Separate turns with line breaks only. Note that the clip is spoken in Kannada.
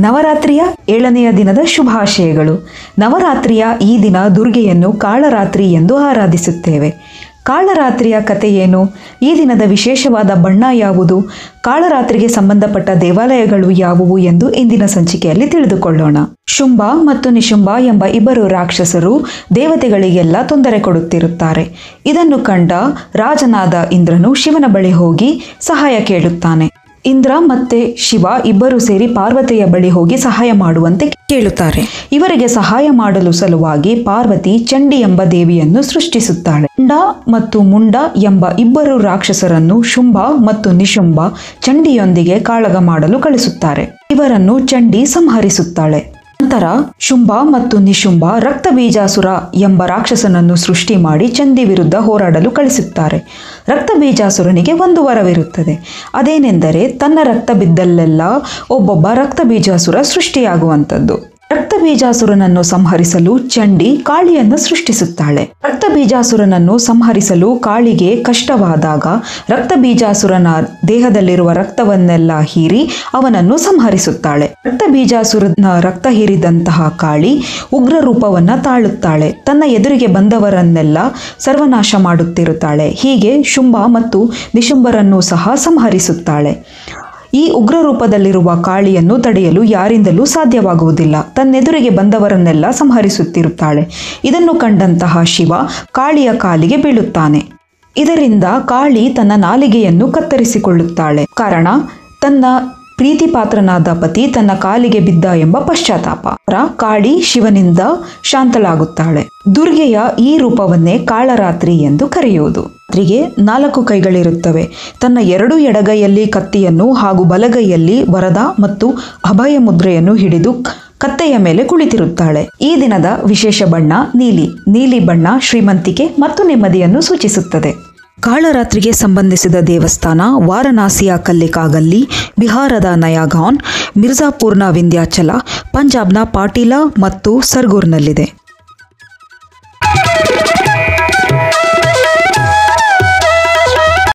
ನವರಾತ್ರಿಯ 7ನೆಯ ದಿನದ ಶುಭಾಶಯಗಳು. ನವರಾತ್ರಿಯ ಈ ದಿನ ದುರ್ಗೆಯನ್ನು ಕಾಳರಾತ್ರಿ ಎಂದು ಆರಾಧಿಸುತ್ತೇವೆ. ಕಾಳರಾತ್ರಿಯ ಕಥೆ ಏನು? ಈ ದಿನದ ವಿಶೇಷವಾದ ಬಣ್ಣ ಯಾವುದು? ಕಾಳರಾತ್ರಿಗೆ ಸಂಬಂಧಪಟ್ಟ ದೇವಾಲಯಗಳು ಯಾವುವು ಎಂದು ಇಂದಿನ ಸಂಚಿಕೆಯಲ್ಲಿ ತಿಳಿದುಕೊಳ್ಳೋಣ. ಶುಂಭ ಮತ್ತು ನಿಶುಂಭ ಎಂಬ ಇಬ್ಬರು ರಾಕ್ಷಸರು ದೇವತೆಗಳಿಗೆಲ್ಲ ತೊಂದರೆ ಕೊಡುತ್ತಿರುತ್ತಾರೆ. ಇದನ್ನು ಕಂಡ ರಾಜನಾದ ಇಂದ್ರನು ಶಿವನ ಬಳಿ ಹೋಗಿ ಸಹಾಯ ಕೇಳುತ್ತಾನೆ. ಇಂದ್ರ ಮತ್ತೆ ಶಿವ ಇಬ್ಬರು ಸೇರಿ ಪಾರ್ವತಿಯ ಬಳಿ ಹೋಗಿ ಸಹಾಯ ಮಾಡುವಂತೆ ಕೇಳುತ್ತಾರೆ. ಇವರಿಗೆ ಸಹಾಯ ಮಾಡಲು ಸಲುವಾಗಿ ಪಾರ್ವತಿ ಚಂಡಿ ಎಂಬ ದೇವಿಯನ್ನು ಸೃಷ್ಟಿಸುತ್ತಾಳೆ. ಮುಂಡ ಮತ್ತು ಮುಂಡ ಎಂಬ ಇಬ್ಬರು ರಾಕ್ಷಸರನ್ನು ಶುಂಭ ಮತ್ತು ನಿಶುಂಭ ಚಂಡಿಯೊಂದಿಗೆ ಕಾಳಗ ಮಾಡಲು ಕಳಿಸುತ್ತಾರೆ. ಇವರನ್ನು ಚಂಡಿ ಸಂಹರಿಸುತ್ತಾಳೆ. ನಂತರ ಶುಂಭ ಮತ್ತು ನಿಶುಂಭ ರಕ್ತಬೀಜಾಸುರ ಎಂಬ ರಾಕ್ಷಸನನ್ನು ಸೃಷ್ಟಿ ಮಾಡಿ ಚಂಡಿ ವಿರುದ್ಧ ಹೋರಾಡಲು ಕಳಿಸುತ್ತಾರೆ. ರಕ್ತಬೀಜಾಸುರನಿಗೆ ಒಂದು ವರವಿರುತ್ತದೆ. ಅದೇನೆಂದರೆ ತನ್ನ ರಕ್ತ ಬಿದ್ದಲ್ಲೆಲ್ಲ ಒಬ್ಬೊಬ್ಬ ರಕ್ತಬೀಜಾಸುರ ಸೃಷ್ಟಿಯಾಗುವಂಥದ್ದು. ರಕ್ತಬೀಜಾಸುರನನ್ನು ಸಂಹರಿಸಲು ಚಂಡಿ ಕಾಳಿಯನ್ನು ಸೃಷ್ಟಿಸುತ್ತಾಳೆ. ರಕ್ತಬೀಜಾಸುರನನ್ನು ಸಂಹರಿಸಲು ಕಾಳಿಗೆ ಕಷ್ಟವಾದಾಗ ರಕ್ತಬೀಜಾಸುರನ ದೇಹದಲ್ಲಿರುವ ರಕ್ತವನ್ನೆಲ್ಲ ಹೀರಿ ಅವನನ್ನು ಸಂಹರಿಸುತ್ತಾಳೆ. ರಕ್ತಬೀಜಾಸುರನ ರಕ್ತ ಹೀರಿದಂತಹ ಕಾಳಿ ಉಗ್ರ ರೂಪವನ್ನ ತಾಳುತ್ತಾಳೆ. ತನ್ನ ಎದುರಿಗೆ ಬಂದವರನ್ನೆಲ್ಲ ಸರ್ವನಾಶ ಮಾಡುತ್ತಿರುತ್ತಾಳೆ. ಹೀಗೆ ಶುಂಭ ಮತ್ತು ನಿಶುಂಭರನ್ನು ಸಹ ಸಂಹರಿಸುತ್ತಾಳೆ. ಈ ಉಗ್ರ ರೂಪದಲ್ಲಿರುವ ಕಾಳಿಯನ್ನು ತಡೆಯಲು ಯಾರಿಂದಲೂ ಸಾಧ್ಯವಾಗುವುದಿಲ್ಲ. ತನ್ನೆದುರಿಗೆ ಬಂದವರನ್ನೆಲ್ಲ ಸಂಹರಿಸುತ್ತಿರುತ್ತಾಳೆ. ಇದನ್ನು ಕಂಡಂತಹ ಶಿವ ಕಾಳಿಯ ಕಾಲಿಗೆ ಬೀಳುತ್ತಾನೆ. ಇದರಿಂದ ಕಾಳಿ ತನ್ನ ನಾಲಿಗೆಯನ್ನು ಕತ್ತರಿಸಿಕೊಳ್ಳುತ್ತಾಳೆ. ಕಾರಣ ತನ್ನ ಪ್ರೀತಿ ಪಾತ್ರನಾದ ಪತಿ ತನ್ನ ಕಾಲಿಗೆ ಬಿದ್ದ ಎಂಬ ಪಶ್ಚಾತ್ತಾಪ. ಕಾಳಿ ಶಿವನಿಂದ ಶಾಂತಳಾಗುತ್ತಾಳೆ. ದುರ್ಗೆಯ ಈ ರೂಪವನ್ನೇ ಕಾಳರಾತ್ರಿ ಎಂದು ಕರೆಯುವುದು. ರಾತ್ರಿಗೆ 4 ಕೈಗಳಿರುತ್ತವೆ. ತನ್ನ 2 ಎಡಗೈಯಲ್ಲಿ ಕತ್ತಿಯನ್ನು ಹಾಗೂ ಬಲಗೈಯಲ್ಲಿ ವರದ ಮತ್ತು ಅಭಯ ಮುದ್ರೆಯನ್ನು ಹಿಡಿದು ಕತ್ತೆಯ ಮೇಲೆ ಕುಳಿತಿರುತ್ತಾಳೆ. ಈ ದಿನದ ವಿಶೇಷ ಬಣ್ಣ ನೀಲಿ. ನೀಲಿ ಬಣ್ಣ ಶ್ರೀಮಂತಿಕೆ ಮತ್ತು ನೆಮ್ಮದಿಯನ್ನು ಸೂಚಿಸುತ್ತದೆ. ಕಾಳರಾತ್ರಿಗೆ ಸಂಬಂಧಿಸಿದ ದೇವಸ್ಥಾನ ವಾರಣಾಸಿಯ ಕಲ್ಲಿಕಾಗಲ್ಲಿ, ಬಿಹಾರದ ನಯಾಗಾನ್, ಮಿರ್ಜಾಪುರ್ನ ವಿಂಧ್ಯಾಚಲ, ಪಂಜಾಬ್ನ ಪಾಟೀಲ ಮತ್ತು ಸರ್ಗೂರ್ನಲ್ಲಿದೆ.